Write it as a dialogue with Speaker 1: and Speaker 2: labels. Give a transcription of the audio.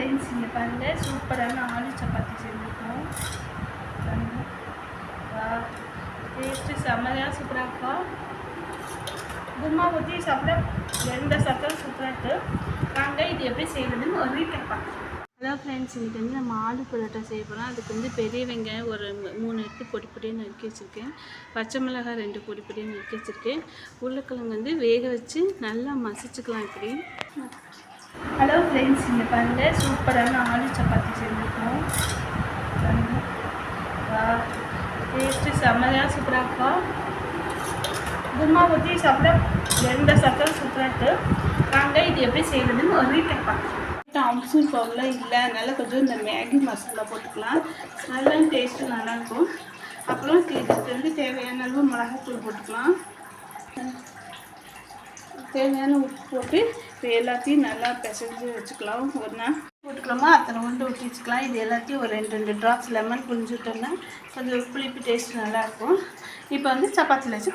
Speaker 1: Friends, இங்கே பாருங்கள், சூப்பரான ஆலு சப்பாத்தி செஞ்சுருக்கோம். டேஸ்ட்டு செம்மையாக சூப்பராக இருக்கும். குருமா ஊற்றி சாப்பிட எந்த சத்தம் சூப்பராக இருக்குது. வாங்க இது எப்படி செய்யறதுன்னு ஒரு ரீகேப் பார்க்கலாம். ஹலோ ஃப்ரெண்ட்ஸ், இன்றைக்கி வந்து நம்ம ஆலு பரோட்டா செய்ய போகிறோம். அதுக்கு வந்து பெரிய வெங்காயம் ஒரு 3 எடுத்து பொடி பொடியாக நறுக்கி வச்சுருக்கேன். பச்சை மிளகாய் 2 பொடி பொடியாக நறுக்கி வச்சுருக்கேன். உருளைக்கிழங்கு வந்து வேக வச்சு நல்லா மசிச்சுக்கலாம். இப்படி ஹலோ ஃப்ரெண்ட்ஸ், இங்கே பாருங்கள், சூப்பரான ஆலு சப்பாத்தி செஞ்சுருக்கோம். டேஸ்ட்டு செம்மையாக சூப்பராக இருக்கும். குருமா ஊற்றி சாப்பிட எந்த சத்தம் சூப்பராக இருக்குது. வாங்க இது எப்படி செய்யறதுன்னு ஒரு ரீகேப் பார்க்கலாம். அம்சூல் பவுடர்லாம் இல்லை, அதனால் கொஞ்சம் இந்த மேகி மசாலா போட்டுக்கலாம். நல்லா டேஸ்ட்டு நல்லாயிருக்கும். அப்புறம் இதுக்கு வந்து தேவையான அளவு மிளகாத்தூள் போட்டுக்கலாம். தேவையான உப்பு போட்டு இப்போ எல்லாத்தையும் நல்லா பிசைஞ்சு வச்சுக்கலாம். ஒரு நாள் போட்டுக்கலாமா, அத்தனை உண்டு ஊற்றி வச்சுக்கலாம். இது எல்லாத்தையும் ஒரு 2 ட்ராப்ஸ் லெமன் புழிஞ்சு விட்டோம்னா கொஞ்சம் புளிப்பு டேஸ்ட் நல்லாயிருக்கும். இப்போ வந்து சப்பாத்தியில் வச்சு